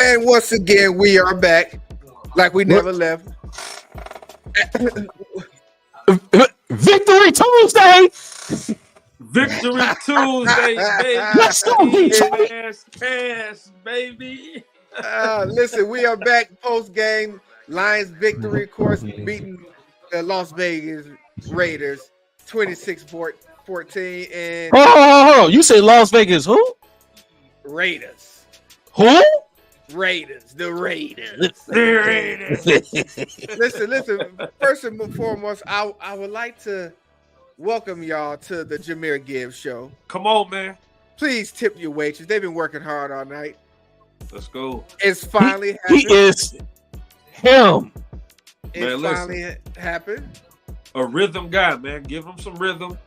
And once again, we are back like we never left. Victory Tuesday! Victory Tuesday, baby. Let's go, Detroit! Pass, baby. Listen, we are back post-game. Lions victory, of course, beating the Las Vegas Raiders 26-14. And Hold on. You say Las Vegas who? Raiders. Who? Raiders. The Raiders. The Raiders. Listen. First and foremost, I would like to welcome y'all to the JAMYR GIBBS show. Come on, man. Please tip your waitress. They've been working hard all night. Let's go. It's finally happened. He is him. It Man, finally happened. A rhythm guy, man. Give him some rhythm.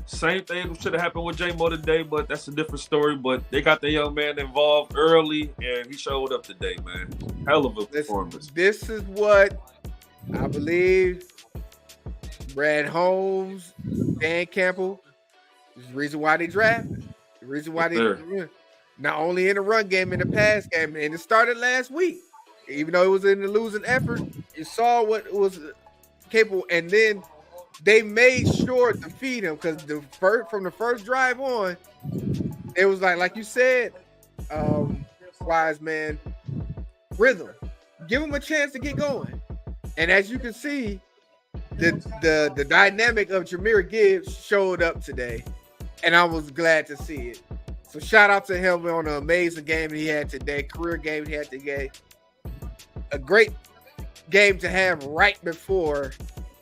Same thing should have happened with JAMYR today, but that's a different story. But they got the young man involved early, and he showed up today, man. Hell of a performance. This is what I believe Brad Holmes, Dan Campbell, is the reason why they drafted. The reason why they not only in the run game, in the pass game, and it started last week. Even though it was in the losing effort, you saw what was capable, and then they made sure to feed him because from the first drive on, it was like you said, wise man, rhythm. Give him a chance to get going. And as you can see, the dynamic of JAMYR GIBBS showed up today, and I was glad to see it. So shout out to him on an amazing game he had today, career game he had today. A great game to have right before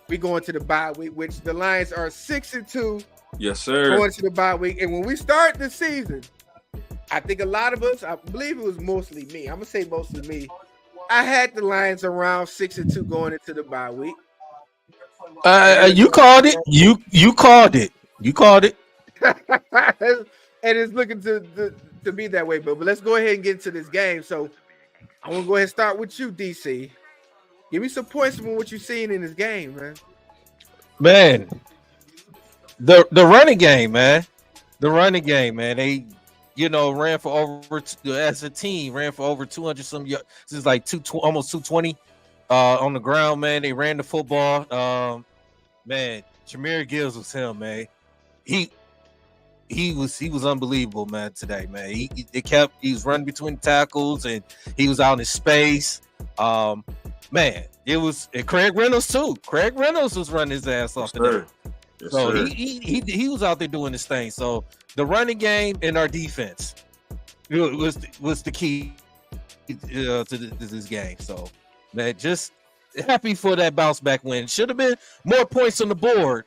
we go into the bye week, which the Lions are 6-2. Yes, sir. Going to the bye week. And when we start the season, I think a lot of us, I believe it was mostly me. I'm going to say mostly me. I had the Lions around 6-2 going into the bye week. You called it. You called it. You called it. And it's looking to be that way. But let's go ahead and get into this game. So I want to go ahead and start with you, DC. Give me some points from what you've seen in this game, man. Man, the running game, man. The running game, man. They, ran for over as a team, ran for over 200 some yards. This is like almost 220 on the ground, man. They ran the football. Man, JAMYR GIBBS was him, man. He was unbelievable, man, today, man. He was running between tackles and he was out in space. Man, it was and Craig Reynolds too. Craig Reynolds was running his ass off today. Yes, So sir. he was out there doing his thing. So the running game and our defense was the key to this game. So man, just happy for that bounce back win. Should have been more points on the board.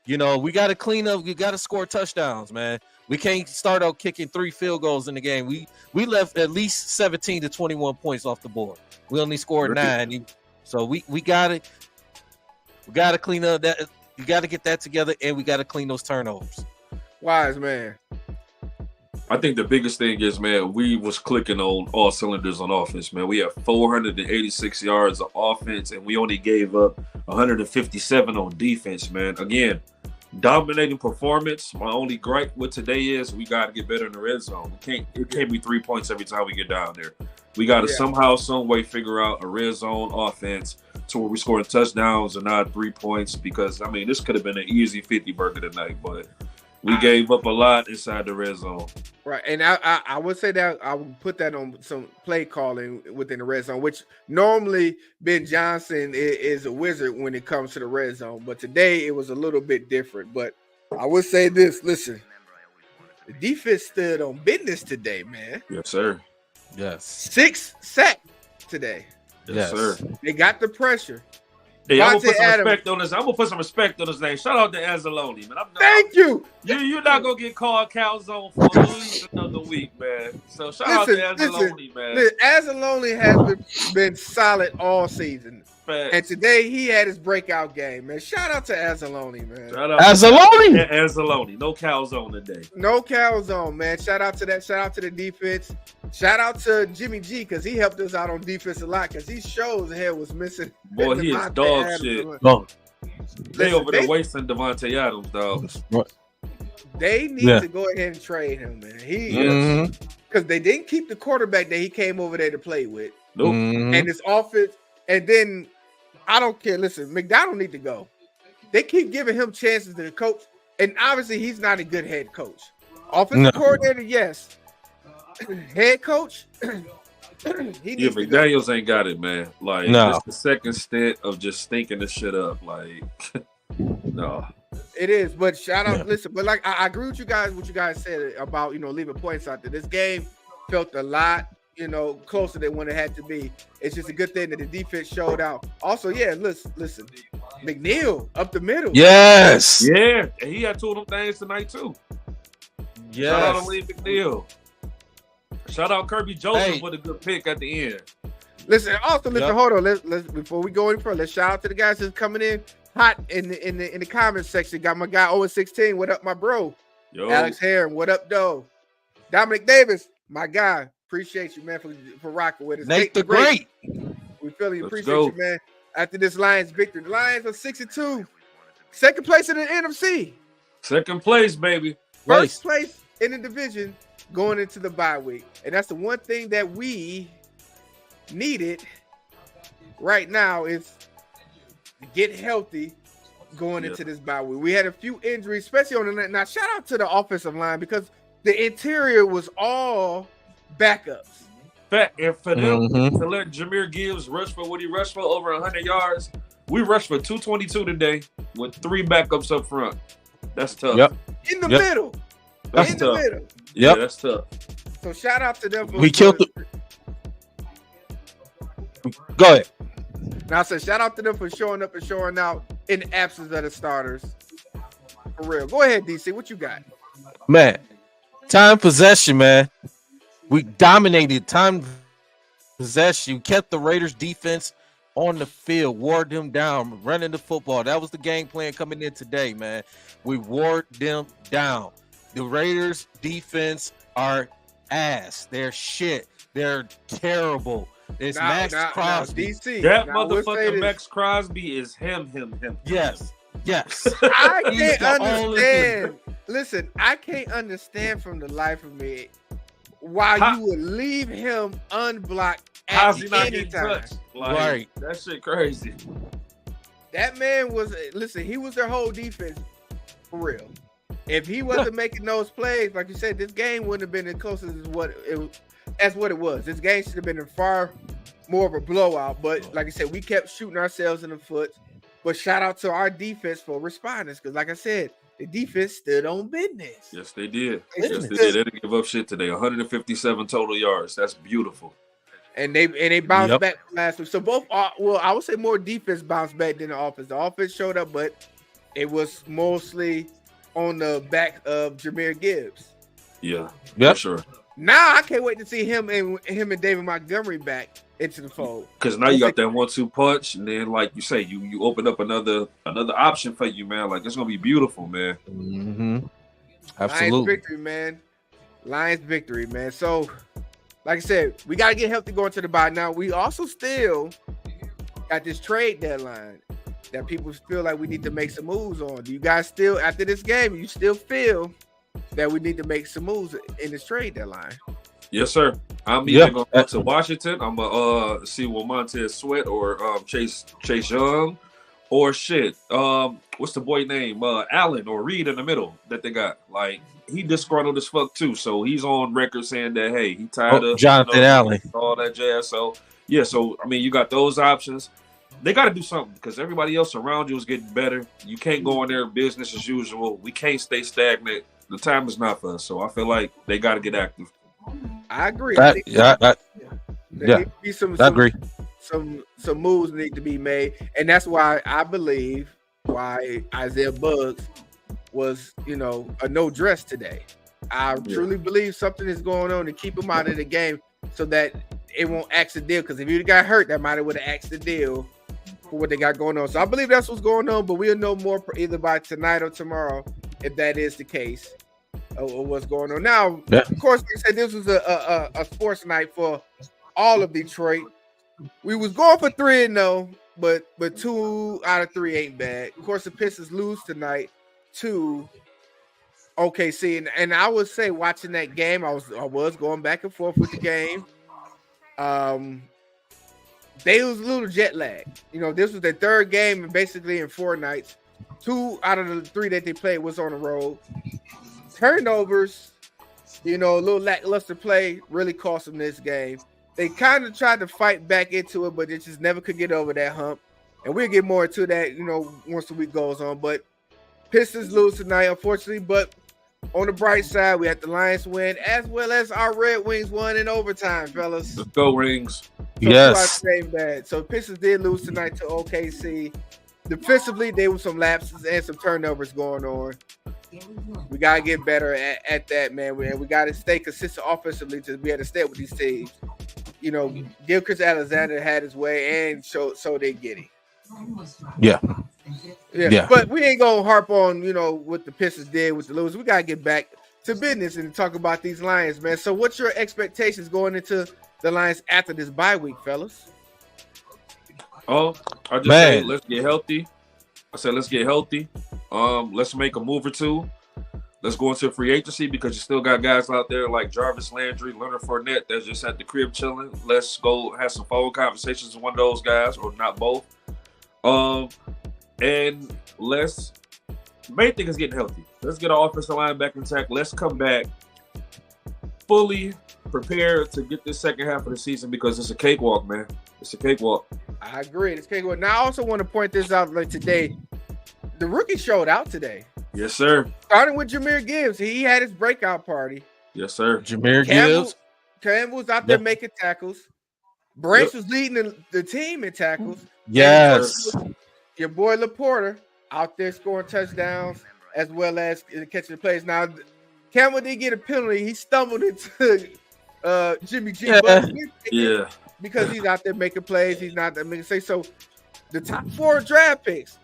We got to clean up. We got to score touchdowns, man. We can't start out kicking 3 field goals in the game. We left at least 17 to 21 points off the board. We only scored 9. So we got to clean up that. You got to get that together, and we got to clean those turnovers. Wise man. I think the biggest thing is, man, we was clicking on all cylinders on offense, man. We have 486 yards of offense, and we only gave up 157 on defense, man. Again, dominating performance. My only gripe with today is we got to get better in the red zone. It can't be 3 points every time we get down there. We got to somehow, some way figure out a red zone offense to where we scoring touchdowns and not 3 points because, this could have been an easy 50 burger tonight, but we gave up a lot inside the red zone. Right, and I would say that I would put that on some play calling within the red zone, which normally Ben Johnson is a wizard when it comes to the red zone, but today it was a little bit different. But I would say this, listen, the defense stood on business today, man. Yes, sir. Yes. 6 sacks today. Yes, sir. They got the pressure. Hey, I'm gonna Vontae put some Adams. respect on this. I'm gonna put some respect on his name. Shout out to Anzalone, man. Thank you. You're not gonna get called calzone for at least another week, man. So shout out to Anzalone, man. Anzalone has been solid all season. Facts. And today he had his breakout game, man. Shout out to Anzalone, man. Shout out Anzalone. Anzalone. No calzone today. No calzone, man. Shout out to that. Shout out to the defense. Shout out to Jimmy G because he helped us out on defense a lot because he shows the hell was missing. Boy, he is dog shit. They over there wasting Devontae Adams, dog. They need to go ahead and trade him, man. Because they didn't keep the quarterback that he came over there to play with. Nope. And his offense, and then I don't care. Listen, McDonald need to go. They keep giving him chances to coach, and obviously he's not a good head coach. Offensive coordinator, yes. Head coach, he needs to McDaniels ain't got it, man. Like, it's the second stint of just stinking the shit up. Like, no. It is, but shout out. Listen, but like I agree with you guys. What you guys said about leaving points out there. This game felt a lot closer than when it had to be. It's just a good thing that the defense showed out. Also, listen, McNeil up the middle. Yes. Yeah, and he had two of them things tonight too. Yes. Shout out to Lee McNeil. Shout out Kirby Joseph with a good pick at the end. Listen, hold on. Let's before we go any further, let's shout out to the guys that's coming in hot in the comments section. Got my guy 0-16. What up, my bro? Yo. Alex Heron. What up, though? Dominic Davis, my guy. Appreciate you, man, for rocking with us. Nate the Great. We really appreciate you, man. After this Lions victory, the Lions are 6-2, second place in the NFC. Second place, baby. First place in the division going into the bye week, and that's the one thing that we needed right now is to get healthy going into this bye week. We had a few injuries, especially on the net. Now, shout out to the offensive line because the interior was all backups. And for them to let JAMYR GIBBS rush for what he rushed for over 100 yards, we rushed for 222 today with 3 backups up front. That's tough. Yep. In the middle. That's in tough. the middle. Yeah, that's tough. So shout out to them. We killed the. Go ahead. Now I said shout out to them for showing up and showing out in the absence of the starters. For real. Go ahead, DC. What you got? Man, time possession, man. We dominated time possession. We kept the Raiders defense on the field, wore them down, running the football. That was the game plan coming in today, man. We wore them down. The Raiders defense are ass. They're shit. They're terrible. It's Max Crosby. DC. That motherfucker Max Crosby is him. Yes. I can't understand. Listen, I can't understand from the life of me why you would leave him unblocked at any time. Like, that shit crazy. That man was, he was their whole defense for real. If he wasn't making those plays, like you said, this game wouldn't have been as close as what it was. This game should have been far more of a blowout. But like I said, we kept shooting ourselves in the foot. But shout out to our defense for responding, because like I said, the defense stood on business. Yes, they did. They didn't give up shit today. 157 total yards. That's beautiful. And they bounced back last week. So both are, I would say more defense bounced back than the offense. The offense showed up, but it was mostly on the back of JAMYR GIBBS. Yeah, for sure. Now I can't wait to see him and David Montgomery back into the fold. Because now you got that 1-2 punch, and then like you say, you open up another option for you, man. Like it's gonna be beautiful, man. Absolutely. Lions victory, man. Lions victory, man. So, like I said, we gotta get healthy going to the bye. Now we also still got this trade deadline that people feel like we need to make some moves on. Do you guys still, after this game, you still feel that we need to make some moves in this trade deadline? Yes, sir. I'm either going to go to Washington. I'm going to see what Montez Sweat or Chase Young or shit. What's the boy name? Allen or Reed in the middle that they got. Like, he disgruntled as fuck too. So he's on record saying that, hey, he tired of Jonathan Allen. All that jazz. So, yeah. So, I mean, you got those options. They got to do something because everybody else around you is getting better. You can't go in there business as usual. We can't stay stagnant. The time is not for us. So I feel like they got to get active. I agree. I agree. some moves need to be made, and that's why I believe why Isaiah Buggs was, a no dress today. I truly believe something is going on to keep him out of the game so that it won't axe the deal. Because if he got hurt, that might have would have axed the deal for what they got going on. So I believe that's what's going on, but we'll know more either by tonight or tomorrow if that is the case of what's going on. Now, of course, like I said, this was a sports night for all of Detroit. We was going for 3-0, but 2 out of 3 ain't bad. Of course, the Pistons lose tonight to OKC, and I would say watching that game, I was going back and forth with the game. They was a little jet lagged. This was their third game, and basically in 4 nights, 2 out of the 3 that they played was on the road. Turnovers, a little lackluster play really cost them this game. They kind of tried to fight back into it, but they just never could get over that hump. And we'll get more into that, once the week goes on. But Pistons lose tonight, unfortunately. But on the bright side, we had the Lions win, as well as our Red Wings won in overtime, fellas. Let's go, Rings. So yes. So Pistons did lose tonight to OKC. Defensively, there were some lapses and some turnovers going on. We got to get better at that, man. We got to stay consistent offensively to be able to stay with these teams. Gilchrist Alexander had his way, and so did Giddey. Yeah. But we ain't gonna harp on what the Pistons did with the losers. We gotta get back to business and talk about these Lions, man. So, what's your expectations going into the Lions after this bye week, fellas? I just say let's get healthy. Let's get healthy. Let's make a move or two. Let's go into free agency because you still got guys out there like Jarvis Landry, Leonard Fournette that's just at the crib chilling. Let's go have some phone conversations with one of those guys, or not both. And main thing is getting healthy. Let's get our offensive line back intact. Let's come back fully prepared to get this second half of the season because it's a cakewalk, man. It's a cakewalk. I agree. It's a cakewalk. Now, I also want to point this out like today. The rookie showed out today. Yes, sir. Starting with JAMYR GIBBS. He had his breakout party. Yes, sir. JAMYR GIBBS. Campbell was out there making tackles. Branch was leading the team in tackles. Yes. Your boy Laporta out there scoring touchdowns as well as catching the plays. Now, Campbell did get a penalty. He stumbled into Jimmy G. Yeah. Because he's out there making plays. He's not making plays. So the top 4 draft picks,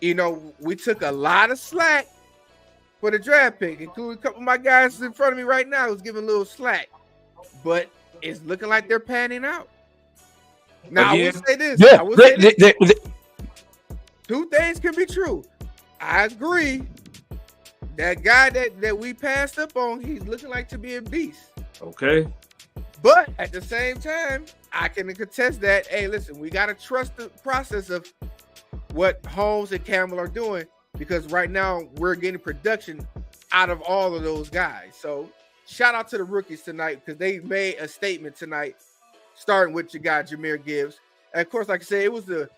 we took a lot of slack for the draft pick, including a couple of my guys in front of me right now who's giving a little slack. But it's looking like they're panning out. Now, I will say this. Two things can be true. I agree. That guy that we passed up on, he's looking like to be a beast. Okay. But at the same time, I can contest that. Hey, listen, we got to trust the process of what Holmes and Campbell are doing because right now we're getting production out of all of those guys. So shout out to the rookies tonight because they made a statement tonight, starting with your guy, JAMYR GIBBS. And of course, like I said, it was the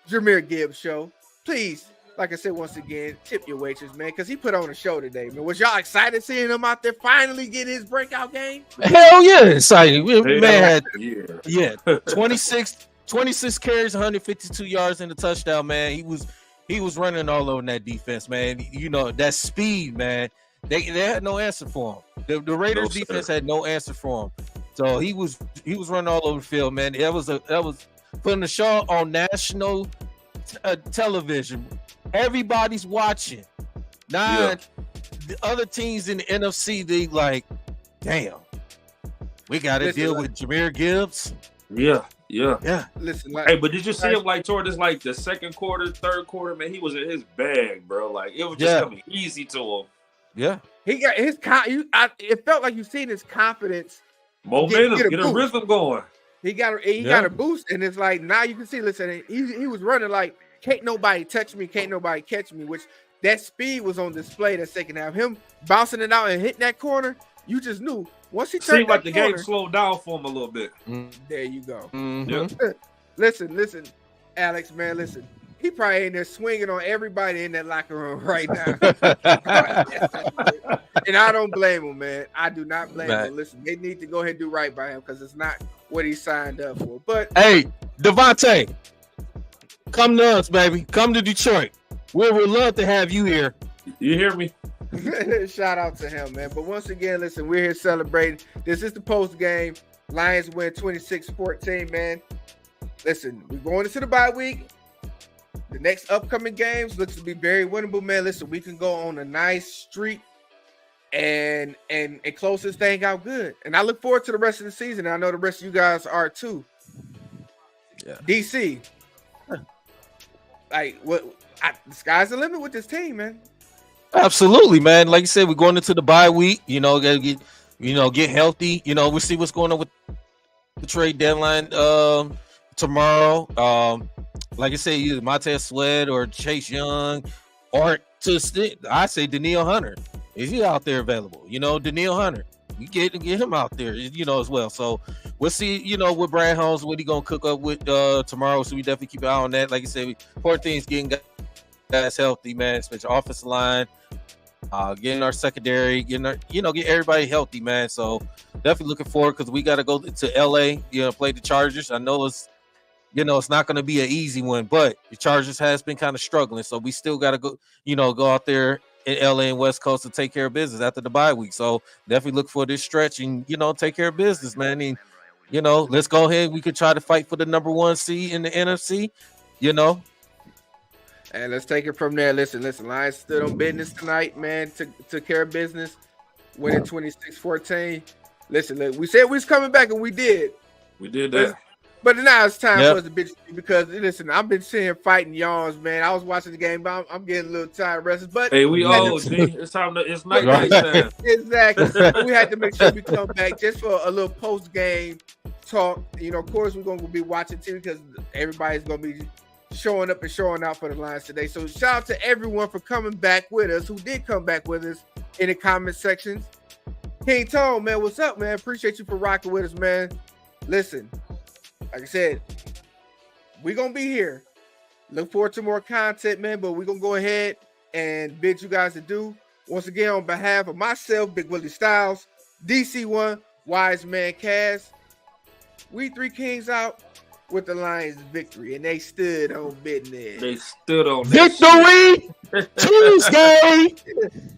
JAMYR GIBBS show. Please, like I said, once again, tip your waitress, man, because he put on a show today, man. Was y'all excited seeing him out there finally get his breakout game? Hell yeah, excited. Man, yeah. 26 carries, 152 yards in the touchdown, man. He was running all over that defense, man. That speed, man. They had no answer for him. The Raiders defense had no answer for him. So he was running all over the field, man. That was putting the show on national television. Everybody's watching. The other teams in the NFC, they like, damn, we got to deal with JAMYR GIBBS. Yeah. Listen, but did you see him toward this the second quarter, third quarter, man? He was in his bag, bro. Like it was just coming easy to him. Yeah, he got his. It felt like you seen his confidence, momentum, get a rhythm going. He got a boost, and it's like now you can see. Listen, he was running like can't nobody touch me, can't nobody catch me. Which that speed was on display that second half. Him bouncing it out and hitting that corner, you just knew once he turned. Seemed like the game slowed down for him a little bit. There you go. Mm-hmm. Listen, Alex, man, listen. He probably in there swinging on everybody in that locker room right now. And I don't blame him, man. I do not blame him. Listen, they need to go ahead and do right by him because it's not what he signed up for. But hey, Devontae, come to us, baby. Come to Detroit. We would love to have you here. You hear me? shout out to him, man. But once again, listen, we're here celebrating. This is the post game. Lions win 26-14, man. Listen, we're going into the bye week. The next upcoming games looks to be very winnable, man. Listen, we can go on a nice streak and close this thing out good. And I look forward to the rest of the season. I know the rest of you guys are too. Yeah. DC, like the sky's the limit with this team, man. Absolutely, man. Like you said, we're going into the bye week. Gotta get healthy. We'll see what's going on with the trade deadline tomorrow. Like I said, either Montez Sweat or Chase Young, or I say Danielle Hunter. Is he out there available? Danielle Hunter. You get him out there, as well. So we'll see, with Brad Holmes, what he gonna cook up with tomorrow. So we definitely keep an eye on that. Like I said, important thing is getting guys healthy, man, especially offensive line, getting our secondary, get everybody healthy, man. So definitely looking forward, because we got to go to LA, play the Chargers. I know it's not going to be an easy one, but the Chargers has been kind of struggling. So we still got to go, go out there in LA and West Coast to take care of business after the bye week. So definitely look for this stretch and, take care of business, man. And, let's go ahead. We could try to fight for the number 1 seed in the NFC, And let's take it from there. Listen. Lions stood on business tonight, man. Took care of business, winning 26-14. Listen, we said we was coming back, and we did. We did that. But now it's time for us to bitch, because listen, I've been sitting here fighting yawns, man. I was watching the game, but I'm getting a little tired, restless. But hey, we all G. It's time to. It's night time. Exactly. We had to make sure we come back just for a little post game talk. Of course, we're gonna be watching too, because everybody's gonna be showing up and showing out for the Lions today. So shout out to everyone for coming back with us, who did come back with us in the comment sections. King Tone, man, what's up, man? Appreciate you for rocking with us, man. Listen, like I said, we're going to be here. Look forward to more content, man, but we're going to go ahead and bid you guys adieu. Once again, on behalf of myself, Big Willie Styles, DC1, Wise Man Cass, we 3 Kings out with the Lions' victory, and they stood on business. They stood on victory Tuesday.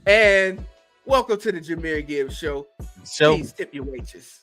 And welcome to the JAMYR GIBBS Show. Please tip your wages.